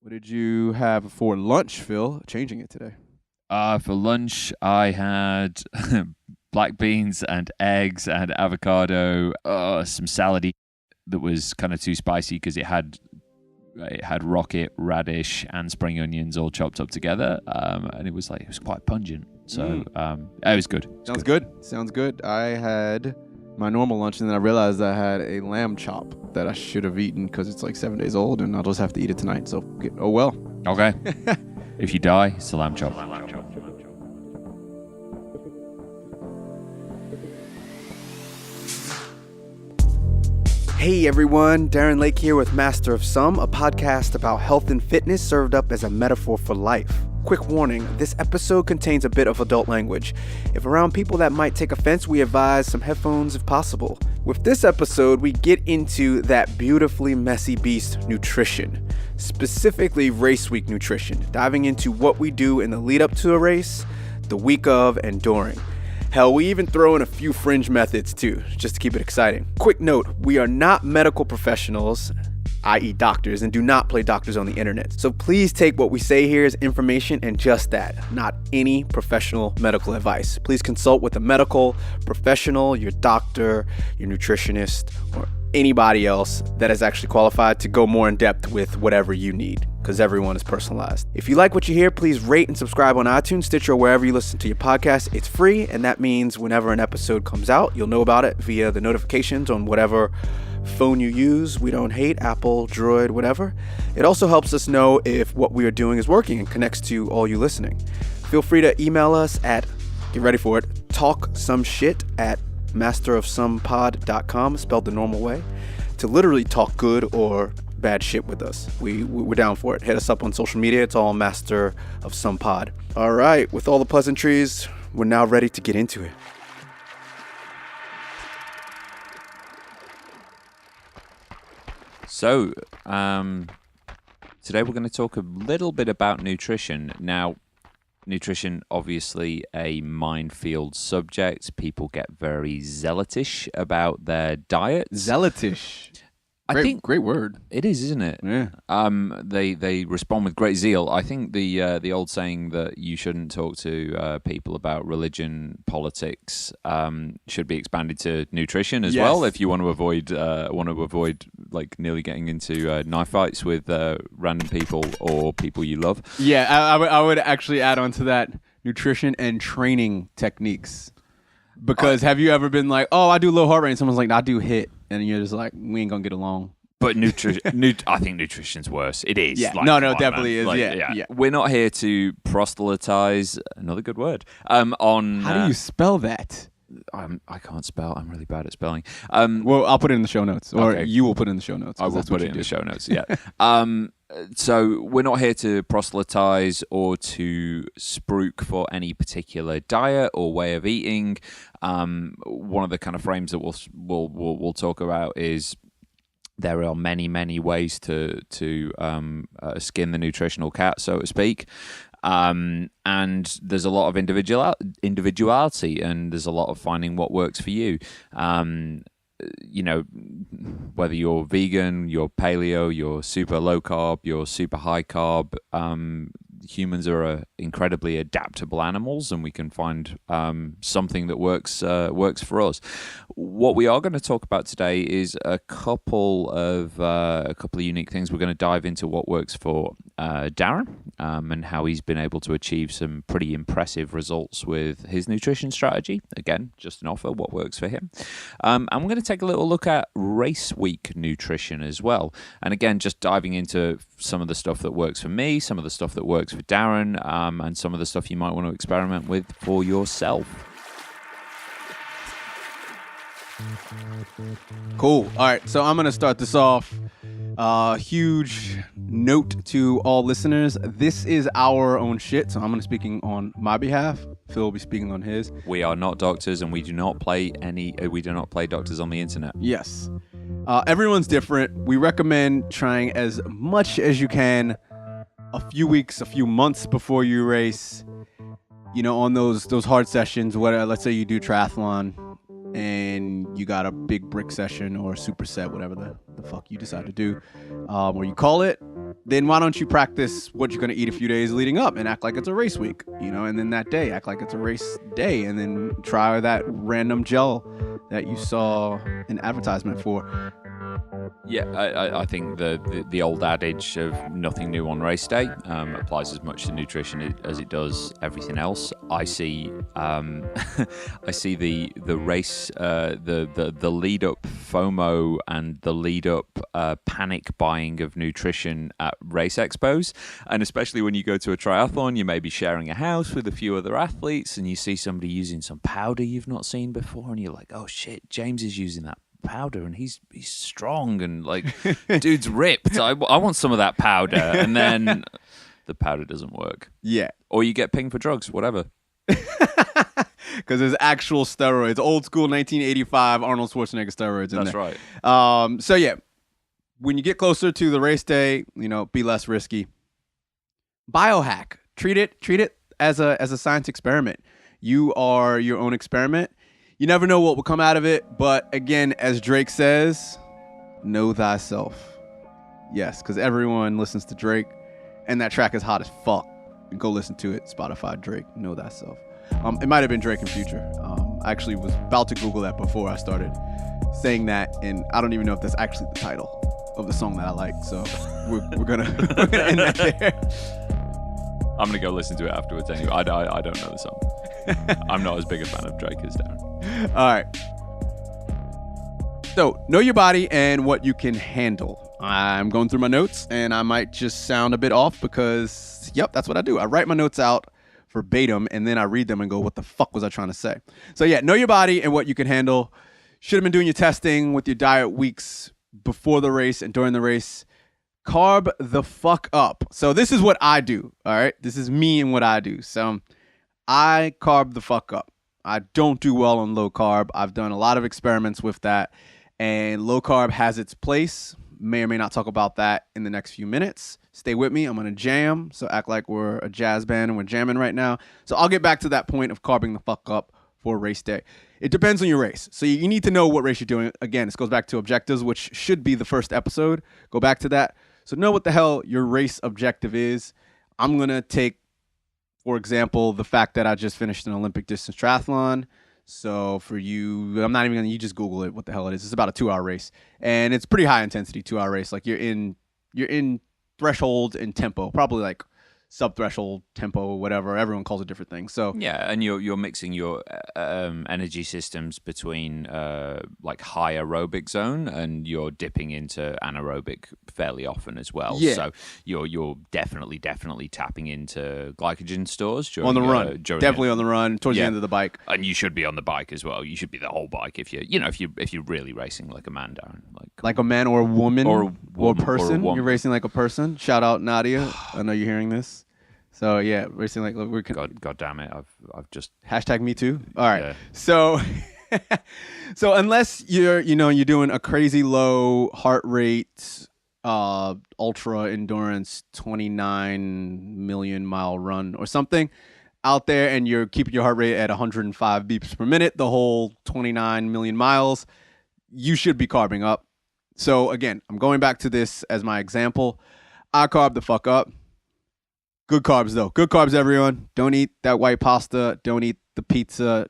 What did you have for lunch, Phil? Changing it today. For lunch, I had black beans and eggs and avocado, some salad that was kind of too spicy because it had rocket, radish, and spring onions all chopped up together, and it was quite pungent. So it was good. Sounds good. Sounds good. I had my normal lunch, and then I realized I had a lamb chop that I should have eaten because it's like 7 days old, and I'll just have to eat it tonight. So, oh well. Okay. If you die, it's a lamb chop. Hey everyone, Darren Lake here with Master of Some, a podcast about health and fitness served up as a metaphor for life. Quick warning, this episode contains a bit of adult language. If around people that might take offense, we advise some headphones if possible. With this episode, we get into that beautifully messy beast, nutrition. Specifically race week nutrition, diving into what we do in the lead up to a race, the week of, and during. Hell, we even throw in a few fringe methods too, just to keep it exciting. Quick note, we are not medical professionals, i.e. doctors, and do not play doctors on the internet. So please take what we say here as information and just that, not any professional medical advice. Please consult with a medical professional, your doctor, your nutritionist, or anybody else that is actually qualified to go more in depth with whatever you need, because everyone is personalized. If you like what you hear, please rate and subscribe on iTunes, Stitcher, or wherever you listen to your podcast. It's free, and that means whenever an episode comes out, you'll know about it via the notifications on whatever phone you use. We don't hate Apple, Droid, whatever. It also helps us know if what we are doing is working and connects to all you listening. Feel free to email us at, get ready for it, talksomeshit@masterofsomepod.com, spelled the normal way, to literally talk good or bad shit with us. We're down for it. Hit us up on social media. It's all Master of Some Pod. All right, with all the pleasantries, we're now ready to get into it. So, today we're going to talk a little bit about nutrition. Now, nutrition, obviously a minefield subject. People get very zealotish about their diet. Zealotish. I think great word. It is, isn't it? Yeah. They respond with great zeal. I think the old saying that you shouldn't talk to people about religion, politics, should be expanded to nutrition as well. If you want to avoid like nearly getting into knife fights with random people or people you love. Yeah, I would actually add on to that nutrition and training techniques. Because have you ever been like, oh, I do low heart rate, and someone's like, I do HIIT, and you're just like, we ain't gonna get along. But I think nutrition's worse. It is. Yeah. Like, No, definitely is. Like, yeah. We're not here to proselytize. Another good word. On how do you spell that? I can't spell. I'm really bad at spelling. Well, I'll put it in the show notes, or okay. you will put it in the show notes. I will put it in the show notes. Yeah. So we're not here to proselytize or to spruik for any particular diet or way of eating. One of the kind of frames that we'll talk about is there are many ways to skin the nutritional cat, so to speak. And there's a lot of individuality, and there's a lot of finding what works for you. You know, whether you're vegan, you're paleo, you're super low carb, you're super high carb, humans are incredibly adaptable animals, and we can find something that works for us. What we are going to talk about today is a couple of unique things. We're going to dive into what works for Darren and how he's been able to achieve some pretty impressive results with his nutrition strategy. Again, just an offer, what works for him. And we're going to take a little look at race week nutrition as well. And again, just diving into some of the stuff that works for me, some of the stuff that works for Darren, and some of the stuff you might want to experiment with for yourself. Cool. All right, so I'm going to start this off. Huge note to all listeners. This is our own shit, so I'm going to be speaking on my behalf. Phil will be speaking on his. We are not doctors, and we do not play doctors on the internet. Yes. Everyone's different. We recommend trying as much as you can a few weeks, a few months before you race. You know, on those hard sessions, let's say you do triathlon and you got a big brick session or a superset, whatever the fuck you decide to do, or you call it, then why don't you practice what you're going to eat a few days leading up and act like it's a race week, and then that day act like it's a race day, and then try that random gel that you saw an advertisement for. Yeah, I think the old adage of nothing new on race day applies as much to nutrition as it does everything else. I see I see the race, the lead up FOMO and the lead up panic buying of nutrition at race expos, and especially when you go to a triathlon, you may be sharing a house with a few other athletes, and you see somebody using some powder you've not seen before, and you're like, oh shit, James is using that powder and he's strong and like dude's ripped. I want some of that powder, and then the powder doesn't work. Yeah, or you get pinged for drugs, whatever. Because there's actual steroids, old school 1985 Arnold Schwarzenegger steroids in That's there. right. So yeah, when you get closer to the race day, be less risky. Biohack, treat it as a science experiment. You are your own experiment. You never know what will come out of it, but again, as Drake says, know thyself. Yes, because everyone listens to Drake, and that track is hot as fuck. Go listen to it, Spotify, Drake, Know Thyself. It might have been Drake in Future. I actually was about to Google that before I started saying that, and I don't even know if that's actually the title of the song that I like, so we're gonna end that there. I'm gonna go listen to it afterwards anyway. I don't know the song. I'm not as big a fan of Drake as Darren. All right. So, know your body and what you can handle. I'm going through my notes, and I might just sound a bit off because, yep, that's what I do. I write my notes out verbatim, and then I read them and go, what the fuck was I trying to say? So, yeah, know your body and what you can handle. Should have been doing your testing with your diet weeks before the race and during the race. Carb the fuck up. So, this is what I do, all right? This is me and what I do. So, I carb the fuck up. I don't do well on low carb. I've done a lot of experiments with that, and low carb has its place. May or may not talk about that in the next few minutes. Stay with me. I'm going to jam, so act like we're a jazz band and we're jamming right now. So I'll get back to that point of carbing the fuck up for race day. It depends on your race. So you need to know what race you're doing. Again, this goes back to objectives, which should be the first episode. Go back to that. So know what the hell your race objective is. I'm going to take, for example, the fact that I just finished an Olympic distance triathlon. So for you, I'm not even gonna. You just Google it. What the hell it is? It's about a 2-hour race, and it's pretty high intensity 2-hour race. Like you're in threshold and tempo, probably like sub-threshold tempo, whatever. Everyone calls it different things. So yeah, and you're mixing your energy systems between like high aerobic zone, and you're dipping into anaerobic fairly often as well. Yeah. So you're definitely tapping into glycogen stores during, on the run. Definitely on the run towards the end of the bike. And you should be on the bike as well. You should be the whole bike if you're really racing like a man, Darren. Like a man or a woman or a person. You're racing like a person. Shout out Nadia. I know you're hearing this. So yeah, racing like we're God damn it! I've just hashtag me too. All right. Yeah. So unless you're doing a crazy low heart rate, ultra endurance 29 million mile run or something out there, and you're keeping your heart rate at 105 beeps per minute the whole 29 million miles, you should be carbing up. So again, I'm going back to this as my example. I carb the fuck up. Good carbs, though. Good carbs, everyone. Don't eat that white pasta. Don't eat the pizza.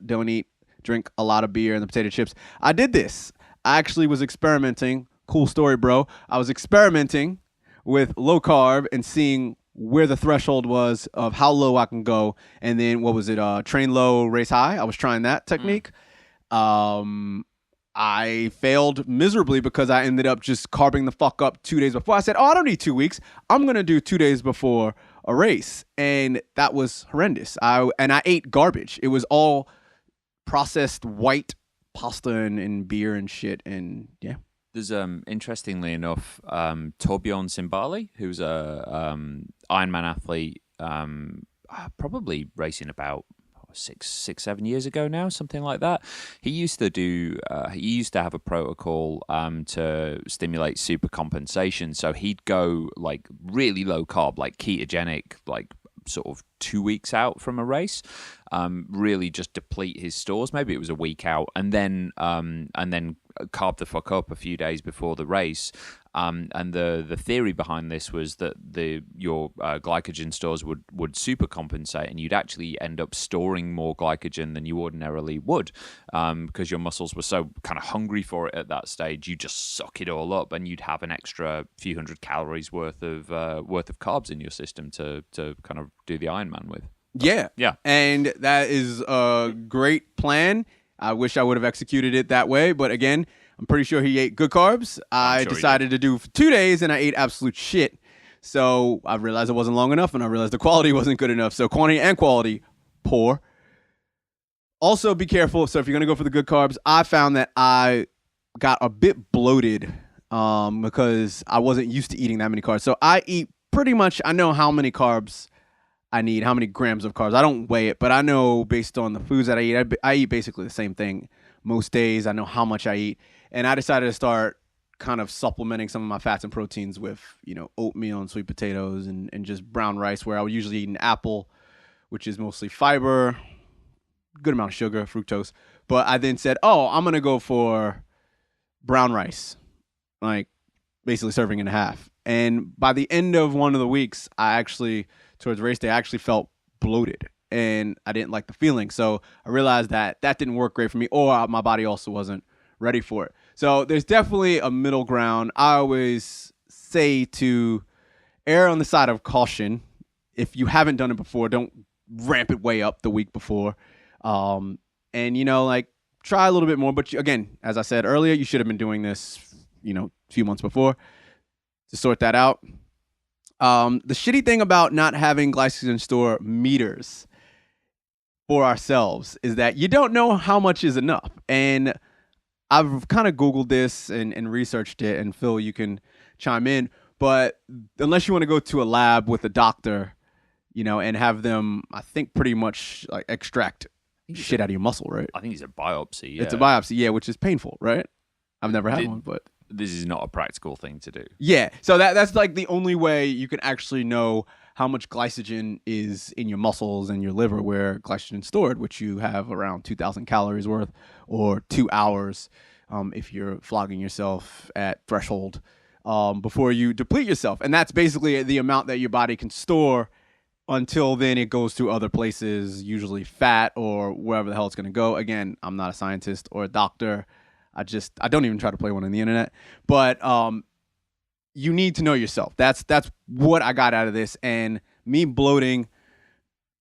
Drink a lot of beer and the potato chips. I did this. I actually was experimenting. Cool story, bro. I was experimenting with low carb and seeing where the threshold was of how low I can go. And then, what was it? Train low, race high. I was trying that technique. I failed miserably because I ended up just carbing the fuck up 2 days before. I said, I don't need 2 weeks. I'm going to do 2 days before a race. And that was horrendous. I ate garbage. It was all processed white pasta and beer and shit. And yeah. There's interestingly enough, Torbjorn Simbali, who's a Ironman athlete, probably racing about 6-7 years ago now, something like that. He used to have a protocol to stimulate supercompensation. So he'd go like really low carb, like ketogenic, like sort of 2 weeks out from a race, really just deplete his stores. Maybe it was a week out, and then carb the fuck up a few days before the race, And the theory behind this was that your glycogen stores would supercompensate, and you'd actually end up storing more glycogen than you ordinarily would, because your muscles were so kind of hungry for it at that stage. You just suck it all up, and you'd have an extra few hundred calories worth of carbs in your system to kind of do the Ironman with. Yeah. And that is a great plan. I wish I would have executed it that way. But again, I'm pretty sure he ate good carbs. I decided to do for 2 days, and I ate absolute shit. So I realized it wasn't long enough, and I realized the quality wasn't good enough. So quantity and quality, poor. Also, be careful. So if you're going to go for the good carbs, I found that I got a bit bloated because I wasn't used to eating that many carbs. So I eat pretty much, I know how many carbs I need, how many grams of carbs. I don't weigh it, but I know based on the foods that I eat, I eat basically the same thing most days. I know how much I eat. And I decided to start kind of supplementing some of my fats and proteins with, oatmeal and sweet potatoes and just brown rice, where I would usually eat an apple, which is mostly fiber, good amount of sugar, fructose. But I then said, I'm going to go for brown rice, like basically serving and a half. And by the end of one of the weeks, towards race day, I actually felt bloated, and I didn't like the feeling. So I realized that didn't work great for me, or my body also wasn't ready for it. So there's definitely a middle ground. I always say to err on the side of caution. If you haven't done it before, don't ramp it way up the week before. And, try a little bit more. But again, as I said earlier, you should have been doing this, a few months before to sort that out. The shitty thing about not having glycogen store meters for ourselves is that you don't know how much is enough. And I've kind of Googled this and researched it, and Phil, you can chime in. But unless you want to go to a lab with a doctor, and have them, I think, pretty much like extract shit out of your muscle, right? I think it's a biopsy. Yeah. It's a biopsy, yeah, which is painful, right? I've never had one, but this is not a practical thing to do. Yeah, so that's like the only way you can actually know how much glycogen is in your muscles and your liver, where glycogen is stored, which you have around 2,000 calories worth, or 2 hours if you're flogging yourself at threshold before you deplete yourself. And that's basically the amount that your body can store. Until then, it goes to other places, usually fat or wherever the hell it's going to go. Again, I'm not a scientist or a doctor. I don't even try to play one on the internet. But you need to know yourself. That's what I got out of this. And me bloating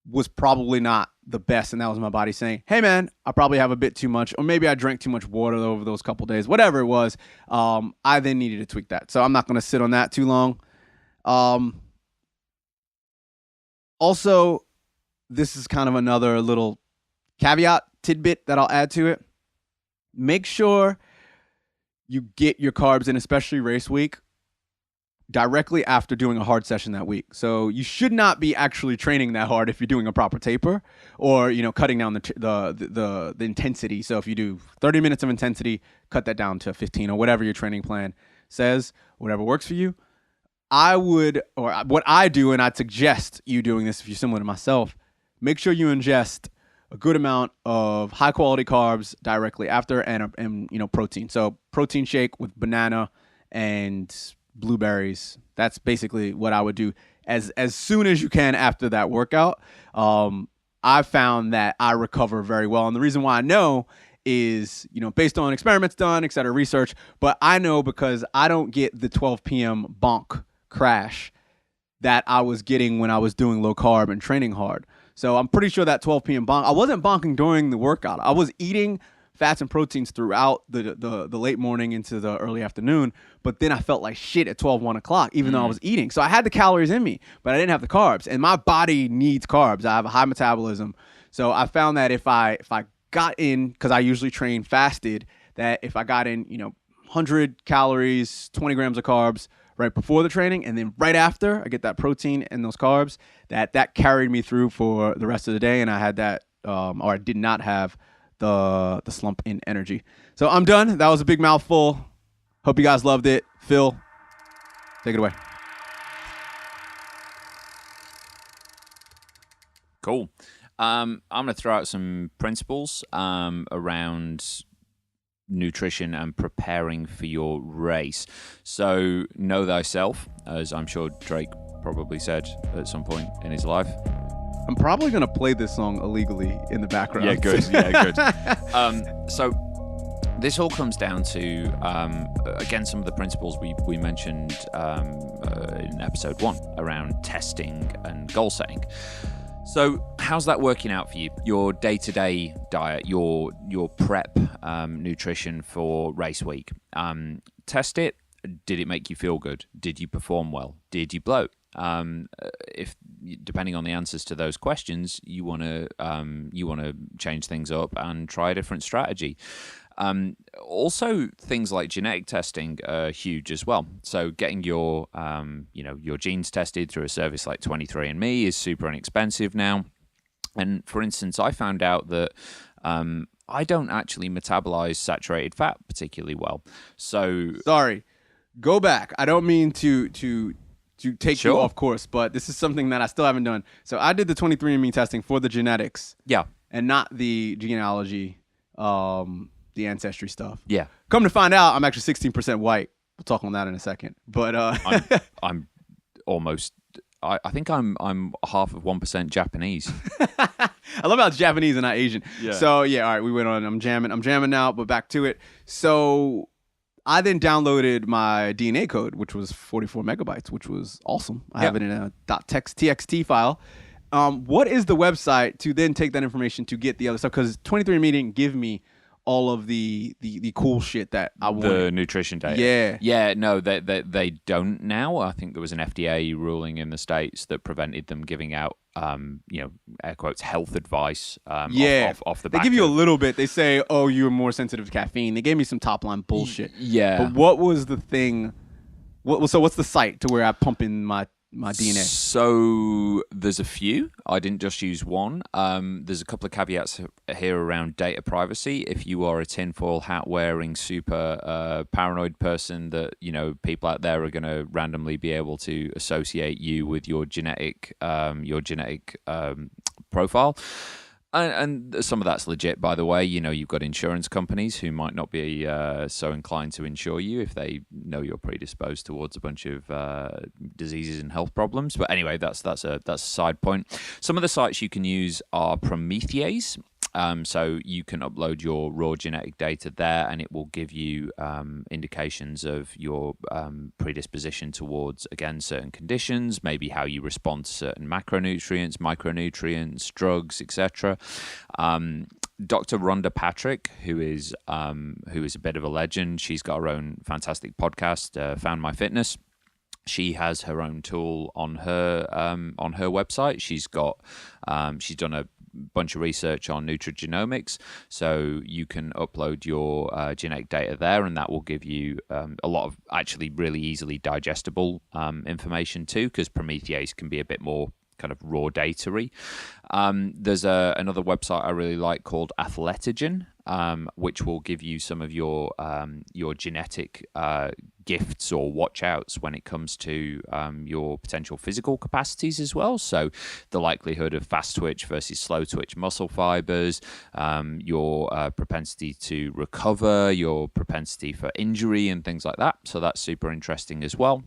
was probably not the best. And that was my body saying, hey, man, I probably have a bit too much. Or maybe I drank too much water over those couple days. Whatever it was, I then needed to tweak that. So I'm not going to sit on that too long. Also, this is kind of another little caveat tidbit that I'll add to it. Make sure you get your carbs in, especially race week, directly after doing a hard session that week. So you should not be actually training that hard if you're doing a proper taper, or cutting down the intensity. So if you do 30 minutes of intensity, cut that down to 15, or whatever your training plan says, whatever works for you. What I do, and I'd suggest you doing this if you're similar to myself, make sure you ingest a good amount of high quality carbs directly after, and protein. So protein shake with banana and blueberries. That's basically what I would do as soon as you can after that workout. I found that I recover very well. And the reason why I know is, based on experiments done, et cetera, research, but I know because I don't get the 12 p.m. bonk crash that I was getting when I was doing low carb and training hard. So I'm pretty sure that 12 p.m. bonk, I wasn't bonking during the workout. I was eating fats and proteins throughout the late morning into the early afternoon, but then I felt like shit at 1 o'clock, even though I was eating. So I had the calories in me, but I didn't have the carbs, and my body needs carbs. I have a high metabolism. So I found that if I got in, because I usually train fasted, that if I got in, 100 calories, 20 grams of carbs right before the training, and then right after I get that protein and those carbs, that carried me through for the rest of the day. And I had that, or I did not have the slump in energy. So I'm done. That was a big mouthful. Hope you guys loved it. Phil, take it away. Cool. I'm going to throw out some principles around nutrition and preparing for your race. So know thyself, as I'm sure Drake probably said at some point in his life. I'm probably going to play this song illegally in the background. Yeah, good. So this all comes down to, again, some of the principles we mentioned in episode 1 around testing and goal setting. So how's that working out for you? Your day-to-day diet, your prep nutrition for race week. Test it. Did it make you feel good? Did you perform well? Did you bloat? If depending on the answers to those questions, you want to change things up and try a different strategy. Also, things like genetic testing are huge as well. So getting your genes tested through a service like 23andMe is super inexpensive now. And for instance, I found out that I don't actually metabolize saturated fat particularly well. So sorry, go back. I don't mean to take you off course, but this is something that I still haven't done. So I did the 23andMe testing for the genetics, and not the genealogy. The ancestry stuff. Yeah. Come to find out, I'm actually 16% white. We'll talk on that in a second. But I'm almost. I think I'm half of 1% Japanese. I love how it's Japanese and not Asian. Yeah. So yeah, all right, we went on. I'm jamming now, but back to it. So I then downloaded my DNA code, which was 44 megabytes, which was awesome. I have it in a .txt file. What is the website to then take that information to get the other stuff? Because 23andMe didn't give me all of the cool shit that I wanted. The nutrition data. Yeah, no, they don't now. I think there was an FDA ruling in the States that prevented them giving out, air quotes, health advice off the back. They give you a little bit. They say, oh, you're more sensitive to caffeine. They gave me some top line bullshit. Yeah. But what was the thing? So what's the site to where I pump in my DNA? So there's a few. I didn't just use one. There's a couple of caveats here around data privacy. If you are a tinfoil hat wearing super paranoid person that people out there are going to randomly be able to associate you with your genetic profile. And some of that's legit, by the way. You've got insurance companies who might not be so inclined to insure you if they know you're predisposed towards a bunch of diseases and health problems. But anyway, that's a side point. Some of the sites you can use are Promethease. So you can upload your raw genetic data there, and it will give you indications of your predisposition towards, again, certain conditions, maybe how you respond to certain macronutrients, micronutrients, drugs, etc. Dr. Rhonda Patrick, who is a bit of a legend, she's got her own fantastic podcast, Found My Fitness. She has her own tool on her website. She's done a bunch of research on nutrigenomics, so you can upload your genetic data there, and that will give you a lot of actually really easily digestible information too, because Promethease can be a bit more kind of raw data-y. There's another website I really like called Athletigen, which will give you some of your genetic gifts or watch-outs when it comes to your potential physical capacities as well. So the likelihood of fast twitch versus slow twitch muscle fibers, your propensity to recover, your propensity for injury and things like that. So that's super interesting as well.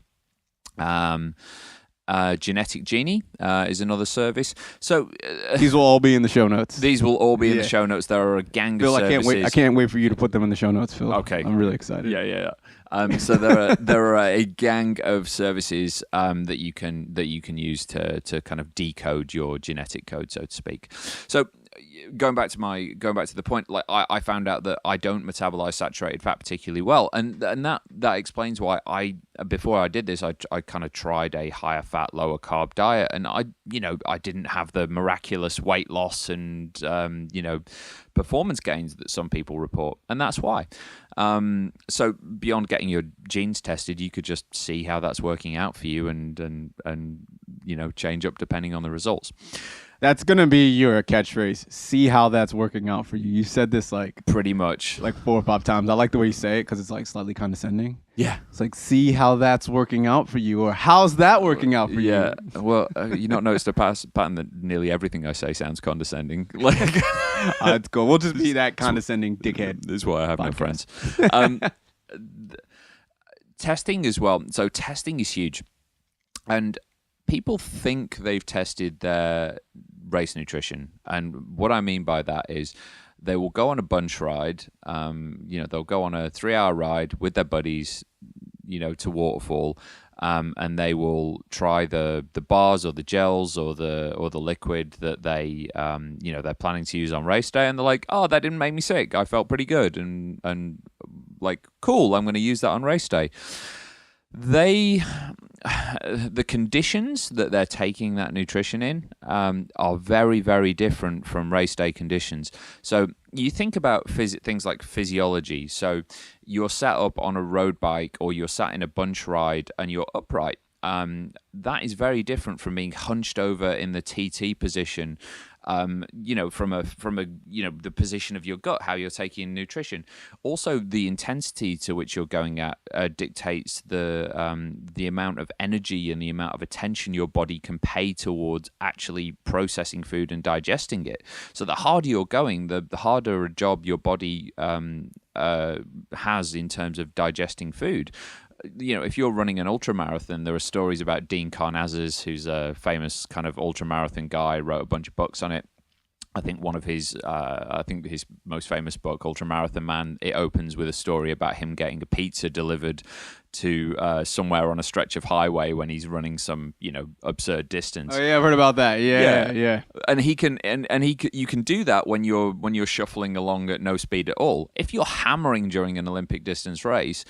Genetic Genie is another service. So these will all be in the show notes. These will all be in the show notes. There are a gang of services. I can't wait for you to put them in the show notes, Phil. Okay, I'm really excited. Yeah. So there are a gang of services that you can use to kind of decode your genetic code, so to speak. So going back to the point, like I found out that I don't metabolize saturated fat particularly well, and that explains why before I did this, I kind of tried a higher fat, lower carb diet, and I didn't have the miraculous weight loss and performance gains that some people report, and that's why. So beyond getting your genes tested, you could just see how that's working out for you and change up depending on the results. That's gonna be your catchphrase. See how that's working out for you. You said this like Pretty much. 4 or 5 times. I like the way you say it because it's like slightly condescending. Yeah. It's like, see how that's working out for you, or how's that working out for you? Yeah. Well, you not noticed a pattern that nearly everything I say sounds condescending. Like, It's cool. We'll just be that condescending dickhead. this is why I have no Podcast. friends. Testing as well. So testing is huge, and people think they've tested their race nutrition, and what I mean by that is they will go on a bunch ride. They'll go on a 3-hour ride with their buddies, to Waterfall, and they will try the bars or the gels or the liquid that they're planning to use on race day, and they're like, oh, that didn't make me sick. I felt pretty good, and like, cool, I'm going to use that on race day. The conditions that they're taking that nutrition in are very, very different from race day conditions. So you think about things like physiology. So you're sat up on a road bike or you're sat in a bunch ride and you're upright. That is very different from being hunched over in the TT position. From the position of your gut, how you're taking in nutrition. Also, the intensity to which you're going at dictates the amount of energy and the amount of attention your body can pay towards actually processing food and digesting it. So the harder you're going, the harder a job your body has in terms of digesting food. If you're running an ultramarathon, there are stories about Dean Karnazes, who's a famous kind of ultramarathon guy, wrote a bunch of books on it. I think one of his most famous book, Ultramarathon Man, it opens with a story about him getting a pizza delivered to somewhere on a stretch of highway when he's running some, absurd distance. Oh yeah, I've heard about that. Yeah. And you can do that when you're shuffling along at no speed at all. If you're hammering during an Olympic distance race,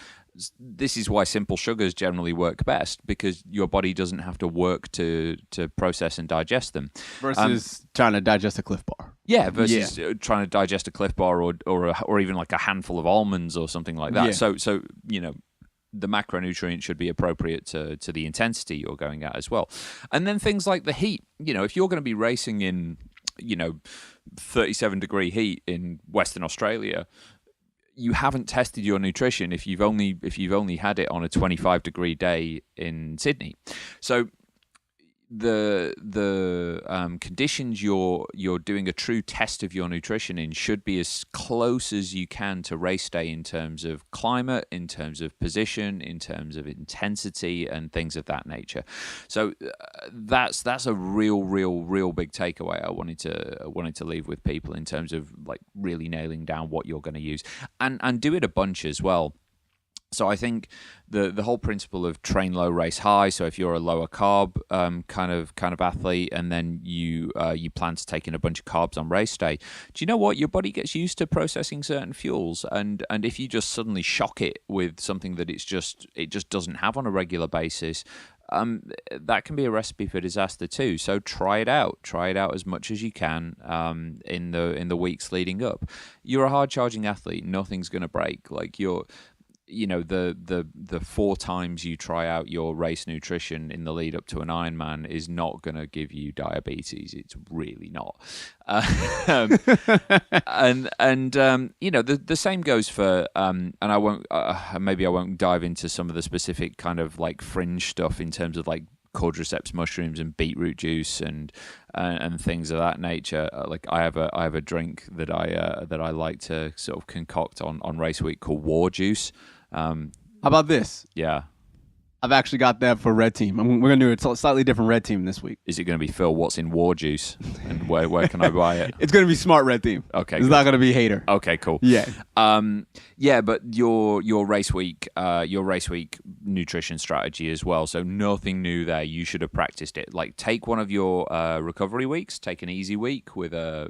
this is why simple sugars generally work best, because your body doesn't have to work to process and digest them. Versus trying to digest a Cliff Bar. Yeah, versus trying to digest a Cliff Bar or even like a handful of almonds or something like that. Yeah. So the macronutrient should be appropriate to the intensity you're going at as well. And then things like the heat. If you're going to be racing in 37-degree heat in Western Australia, you haven't tested your nutrition if you've only had it on a 25-degree day in Sydney. So the conditions you're doing a true test of your nutrition in should be as close as you can to race day in terms of climate, in terms of position, in terms of intensity, and things of that nature. So that's a real big takeaway I wanted to leave with people in terms of like really nailing down what you're going to use, and do it a bunch as well. So I think the whole principle of train low, race high. So if you're a lower carb kind of athlete, and then you plan to take in a bunch of carbs on race day, do you know what? Your body gets used to processing certain fuels, and if you just suddenly shock it with something that it just doesn't have on a regular basis, that can be a recipe for disaster too. So try it out as much as you can in the weeks leading up. You're a hard charging athlete. Nothing's going to break. Like the 4 times you try out your race nutrition in the lead up to an Ironman is not going to give you diabetes. It's really not. The same goes for and I won't maybe I won't dive into some of the specific kind of like fringe stuff in terms of like cordyceps mushrooms and beetroot juice and things of that nature. Like I have a drink that I like to sort of concoct on race week called War Juice. How about this? Yeah. I've actually got that for Red Team. We're going to do a slightly different Red Team this week. Is it going to be, Phil, what's in War Juice? And where can I buy it? It's going to be Smart Red Team. Okay. It's not going to be Hater. Okay, cool. Yeah. But your race week nutrition strategy as well. So nothing new there. You should have practiced it. Like take one of your recovery weeks, take an easy week with a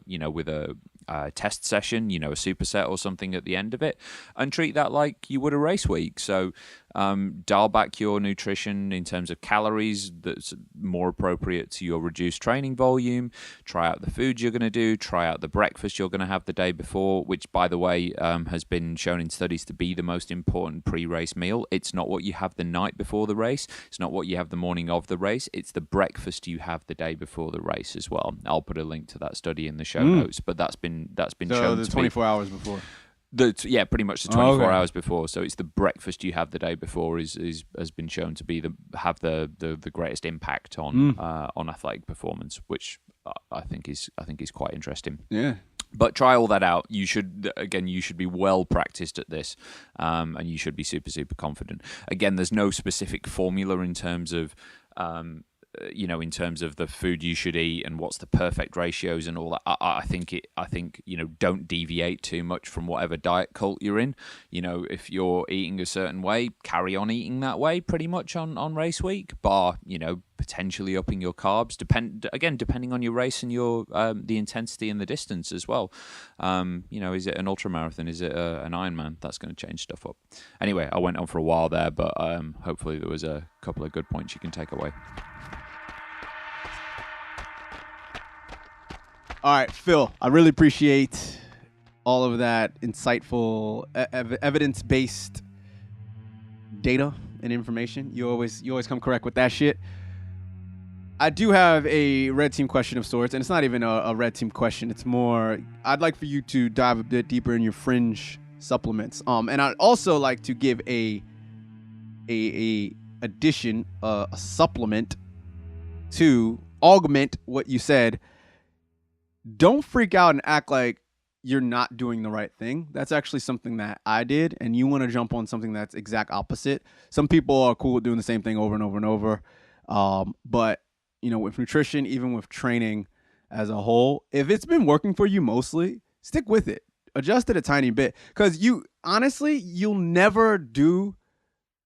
test session, a superset or something at the end of it, and treat that like you would a race week. So Dial back your nutrition in terms of calories that's more appropriate to your reduced training volume. Try out the food you're going to do. Try out the breakfast you're going to have the day before, which, by the way, has been shown in studies to be the most important pre-race meal. It's not what you have the night before the race. It's not what you have the morning of the race. It's the breakfast you have the day before the race as well. I'll put a link to that study in the show notes, but that's been shown the to 24 hours before. Pretty much the 24 hours before. So it's the breakfast you have the day before has been shown to be the greatest impact on athletic performance, which I think is quite interesting. Yeah. But try all that out. You should be well practiced at this, and you should be super, super confident. Again, there's no specific formula in terms of in terms of the food you should eat and what's the perfect ratios and all that. I think don't deviate too much from whatever diet cult you're in. If you're eating a certain way, carry on eating that way pretty much on race week, bar potentially upping your carbs, depending on your race and your the intensity and the distance as well. Is it an ultramarathon? Is it an Ironman? That's going to change stuff up. Anyway, I went on for a while there, but hopefully there was a couple of good points you can take away. All right, Phil, I really appreciate all of that insightful, evidence-based data and information. You always come correct with that shit. I do have a red team question of sorts, and it's not even a red team question. It's more, I'd like for you to dive a bit deeper in your fringe supplements. And I'd also like to give a supplement to augment what you said. Don't freak out and act like you're not doing the right thing. That's actually something that I did, and you want to jump on something that's exact opposite. Some people are cool with doing the same thing over and over and over. But, with nutrition, even with training as a whole, if it's been working for you mostly, stick with it. Adjust it a tiny bit. Because you'll never do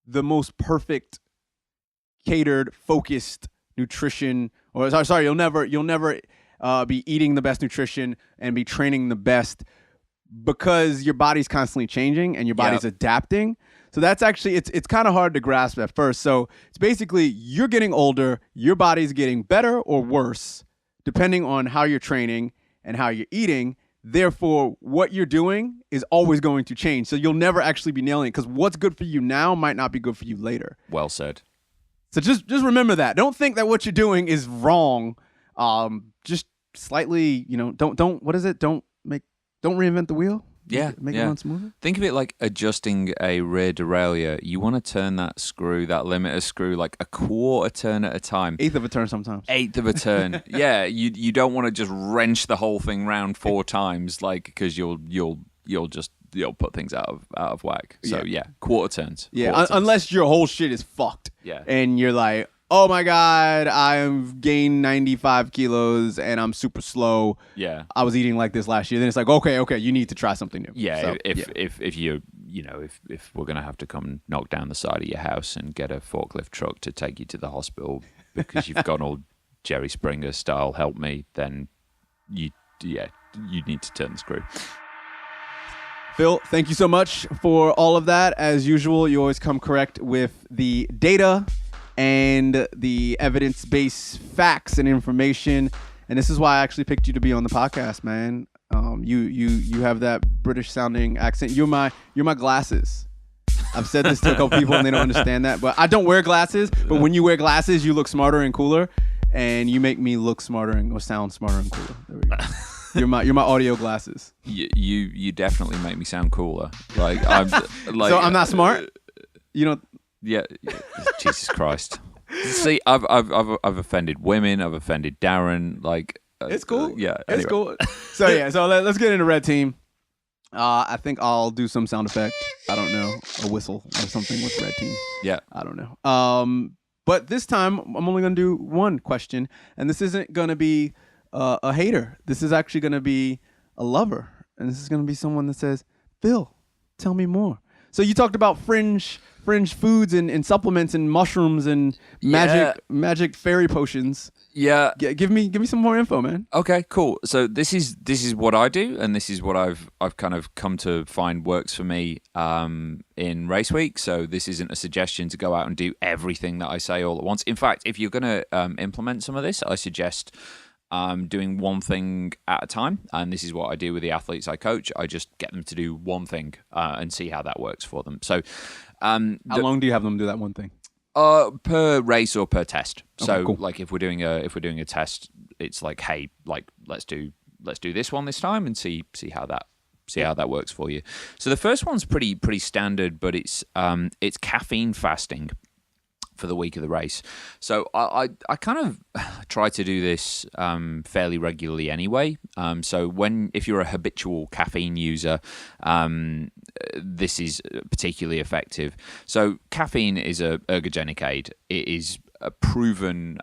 the most perfect, catered, focused nutrition. You'll never be eating the best nutrition and be training the best, because your body's constantly changing and your body's adapting. So that's actually, it's kind of hard to grasp at first. So it's basically, you're getting older, your body's getting better or worse, depending on how you're training and how you're eating. Therefore, what you're doing is always going to change. So you'll never actually be nailing it, because what's good for you now might not be good for you later. Well said. So just remember that. Don't think that what you're doing is wrong. Just slightly, don't reinvent the wheel. Make it run smoother. Think of it like adjusting a rear derailleur. You want to turn that limiter screw like a quarter turn at a time. Eighth of a turn sometimes. Eighth of a turn. Yeah, you don't want to just wrench the whole thing round 4 times, because you'll put things out of whack. So quarter turns. Yeah, unless your whole shit is fucked. Yeah, and you're like, oh my God, I've gained 95 kilos and I'm super slow. Yeah. I was eating like this last year. Then it's like, okay, you need to try something new. Yeah. So, if we're going to have to come knock down the side of your house and get a forklift truck to take you to the hospital because you've gone all Jerry Springer style, help me, then you need to turn the screw. Phil, thank you so much for all of that. As usual, you always come correct with the data and the evidence-based facts and information, and this is why I actually picked you to be on the podcast, man. You have that British-sounding accent. You're my glasses. I've said this to a couple people and they don't understand that, but I don't wear glasses. But when you wear glasses, you look smarter and cooler, and you make me look smarter or sound smarter and cooler. There we go. You're my audio glasses. You definitely make me sound cooler. So I'm not smart. Yeah, Jesus Christ. See, I've offended women. I've offended Darren. It's cool. Anyway. It's cool. So let's get into red team. I think I'll do some sound effect. I don't know, a whistle or something with red team. Yeah, I don't know. But this time I'm only gonna do one question, and this isn't gonna be a hater. This is actually gonna be a lover, and this is gonna be someone that says, "Phil, tell me more." So you talked about fringe foods and supplements and mushrooms and magic fairy potions. Yeah. Give me some more info, man. Okay, cool. So this is what I do, and this is what I've kind of come to find works for me in race week. So this isn't a suggestion to go out and do everything that I say all at once. In fact, if you're going to implement some of this, I suggest doing one thing at a time. And this is what I do with the athletes I coach. I just get them to do one thing and see how that works for them. So how long do you have them do that one thing? Per race or per test. Okay, So cool. like if we're doing a test, it's like, hey, like let's do this one this time and see how that works for you. So the first one's pretty standard, but it's caffeine fasting for the week of the race. So I kind of try to do this fairly regularly anyway. So if you're a habitual caffeine user, this is particularly effective. So caffeine is a ergogenic aid. It is a proven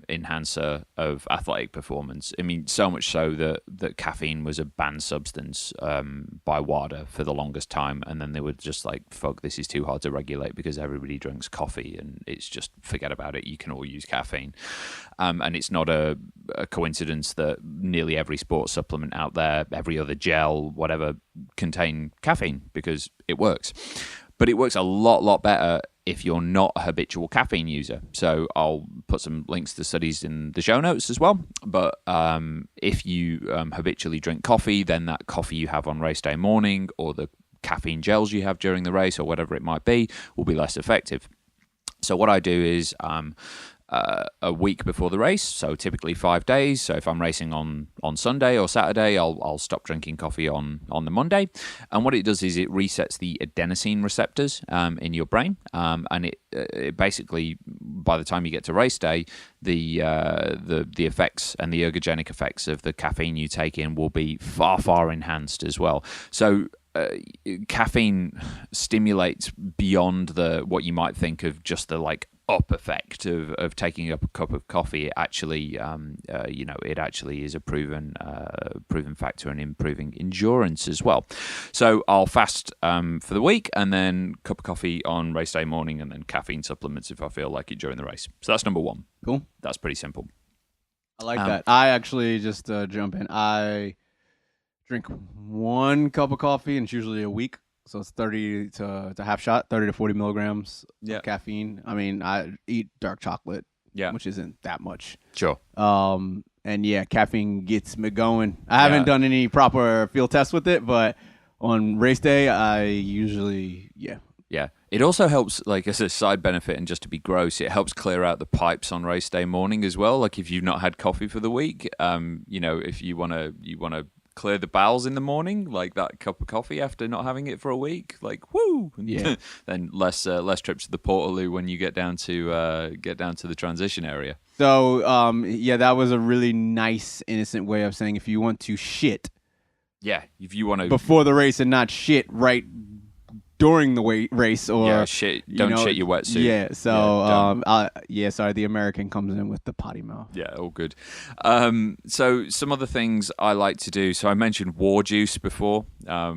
enhancer of athletic performance. I mean, so much so that caffeine was a banned substance by WADA for the longest time, and then they were just like, fuck, this is too hard to regulate because everybody drinks coffee, and it's just, forget about it, you can all use caffeine. And it's not a coincidence that nearly every sports supplement out there, every other gel, whatever, contain caffeine, because it works. But it works a lot better if you're not a habitual caffeine user. So I'll put some links to studies in the show notes as well. But if you habitually drink coffee, then that coffee you have on race day morning, or the caffeine gels you have during the race, or whatever it might be, will be less effective. So what I do is a week before the race, so typically 5 days. So if I'm racing on Sunday or Saturday, I'll stop drinking coffee on the Monday. And what it does is it resets the adenosine receptors in your brain, and it basically, by the time you get to race day, the effects and the ergogenic effects of the caffeine you take in will be far enhanced as well. So caffeine stimulates beyond what you might think of just the like up effect of taking up a cup of coffee. It actually, it actually is a proven factor in improving endurance as well. So I'll fast for the week, and then cup of coffee on race day morning, and then caffeine supplements if I feel like it during the race. So that's number one. Cool. That's pretty simple. I like that. I actually just jump in. I drink 1 cup of coffee, and it's usually a week. So it's 30 to half shot, 30 to 40 milligrams of caffeine. I mean, I eat dark chocolate, which isn't that much. Sure. And yeah, caffeine gets me going. I haven't done any proper field tests with it, but on race day, I usually, Yeah. It also helps, like as a side benefit, and just to be gross, it helps clear out the pipes on race day morning as well. Like if you've not had coffee for the week, if you want to clear the bowels in the morning, like that cup of coffee after not having it for a week, like woo, then less trips to the Portaloo when you get down to the transition area. So that was a really nice, innocent way of saying if you want to shit, if you want to before the race and not shit right during the race, or don't shit your wetsuit. Sorry, the American comes in with the potty mouth. All good. So some other things I like to do. So I mentioned War Juice before. I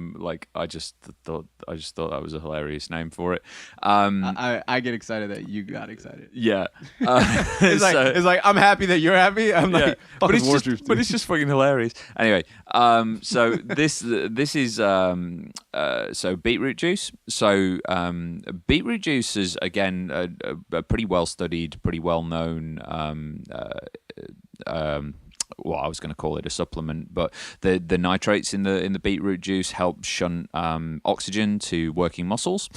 just thought that was a hilarious name for it. I get excited that you got excited. Yeah. It's like I'm happy that you're happy. I'm like, but it's just fucking hilarious. Anyway, so this is so beetroot juice. So beetroot juice is again a pretty well studied, pretty well known. I was going to call it a supplement, but the nitrates in the beetroot juice help shunt oxygen to working muscles.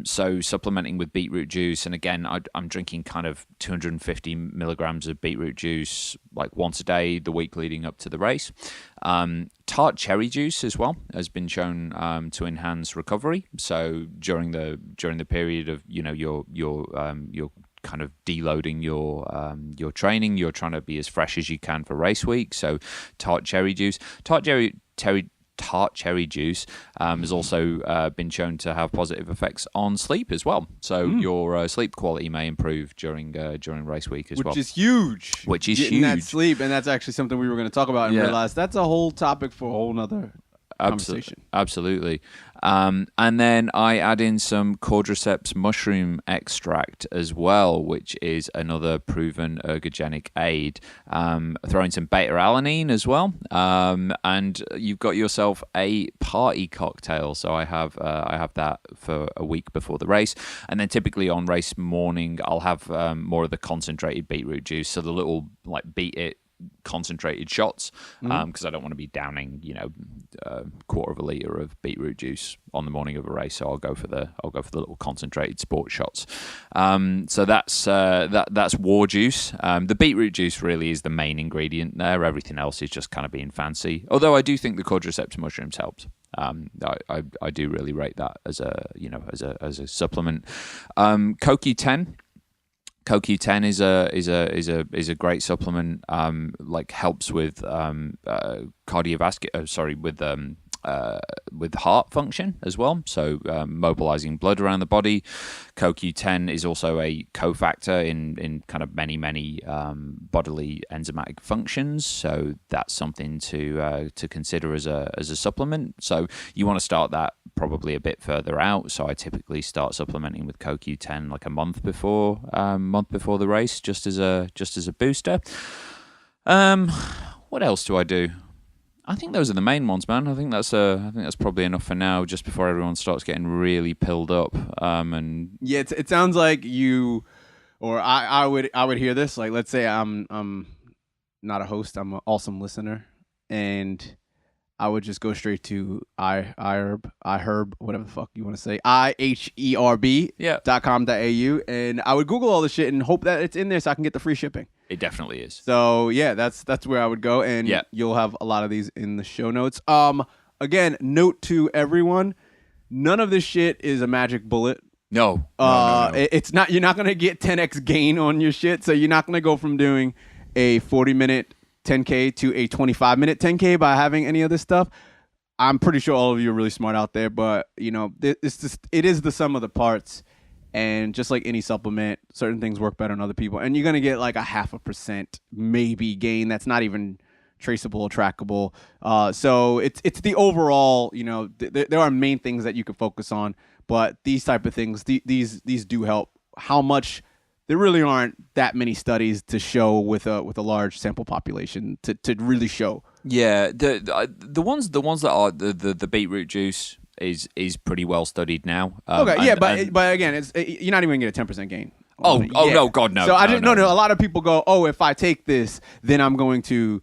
So supplementing with beetroot juice, and again, I'm drinking kind of 250 milligrams of beetroot juice like once a day the week leading up to the race. Tart cherry juice as well has been shown to enhance recovery. So during the period of your kind of deloading your training, you're trying to be as fresh as you can for race week. So tart cherry juice has also been shown to have positive effects on sleep as well. So your sleep quality may improve during race week as well. Which is huge. Getting that sleep, and that's actually something we were going to talk about and realize that's a whole topic for a whole nother conversation. Absolutely. And then I add in some Cordyceps mushroom extract as well, which is another proven ergogenic aid. Throw in some beta-alanine as well, and you've got yourself a party cocktail. So I have that for a week before the race, and then typically on race morning I'll have more of the concentrated beetroot juice, so the little like beat it concentrated shots, because I don't want to be downing a quarter of a liter of beetroot juice on the morning of a race. So I'll go for the little concentrated sport shots. So that's war juice. The beetroot juice really is the main ingredient there. Everything else is just kind of being fancy. Although I do think the Cordyceps mushrooms helps. I do really rate that as a supplement. CoQ10. CoQ10 is a great supplement. Helps with with heart function as well. So mobilizing blood around the body. CoQ10 is also a cofactor in kind of many bodily enzymatic functions. So that's something to consider as a supplement. So you want to start that probably a bit further out. So I typically start supplementing with CoQ10 like a month before the race, just as a booster. What else do I do? I think those are the main ones, man. I think that's probably enough for now, just before everyone starts getting really pilled up. And yeah, it sounds like you, or I would hear this. Like, let's say I'm not a host, I'm an awesome listener, and I would just go straight to iHerb, whatever the fuck you want to say, IHERB.com.au, and I would Google all the shit and hope that it's in there so I can get the free shipping. It definitely is. So yeah, that's where I would go, and you'll have a lot of these in the show notes. Again, note to everyone, none of this shit is a magic bullet. No. It's not. You're not gonna get 10x gain on your shit. So you're not gonna go from doing a 40-minute 10K to a 25-minute 10K by having any of this stuff. I'm pretty sure all of you are really smart out there, but it is the sum of the parts. And just like any supplement, certain things work better on other people. And you're going to get like a 0.5% maybe gain. That's not even traceable or trackable. So it's the overall, there are main things that you can focus on. But these type of things, these do help. How much? There really aren't that many studies to show with a large sample population to really show. Yeah, the ones that are the beetroot juice is pretty well studied now. But again, you're not even gonna get a 10% gain. No, God, no. So no. A lot of people go, if I take this, then I'm going to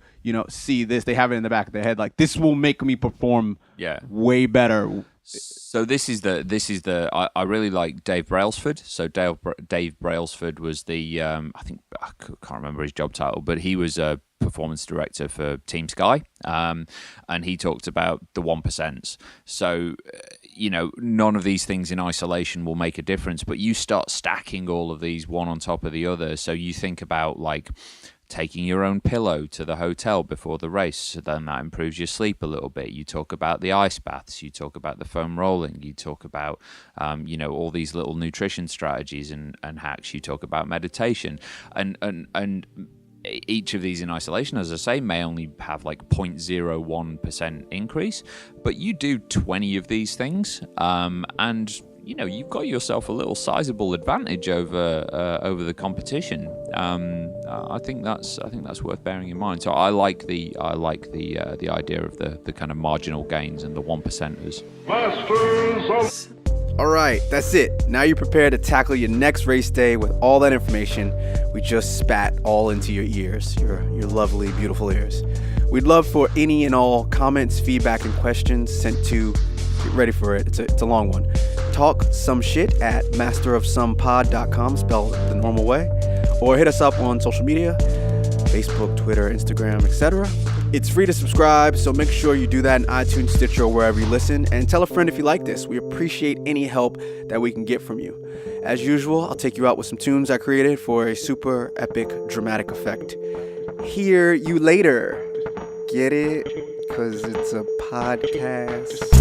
see this. They have it in the back of their head, like this will make me perform way better. So this is the I really like Dave Brailsford. So Dave Brailsford was the I can't remember his job title, but he was a performance director for Team Sky, and he talked about the 1%. So none of these things in isolation will make a difference, but you start stacking all of these one on top of the other. So you think about like taking your own pillow to the hotel before the race, so then that improves your sleep a little bit. You talk about the ice baths, you talk about the foam rolling, you talk about all these little nutrition strategies and hacks, you talk about meditation, and each of these in isolation, as I say, may only have like 0.01% increase, but you do 20 of these things, and you've got yourself a little sizable advantage over the competition. I think that's worth bearing in mind. So I like the idea of the kind of marginal gains and the 1%ers. All right, that's it. Now you're prepared to tackle your next race day with all that information we just spat all into your ears, your lovely, beautiful ears. We'd love for any and all comments, feedback, and questions sent to, get ready for it, it's a long one, talksomeshit@masterofsomepod.com, spelled the normal way, or hit us up on social media, Facebook, Twitter, Instagram, etc. It's free to subscribe, so make sure you do that in iTunes, Stitcher, or wherever you listen, and tell a friend if you like this. We appreciate any help that we can get from you. As usual, I'll take you out with some tunes I created for a super epic dramatic effect. Hear you later. Get it? Because it's a podcast.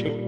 Bye.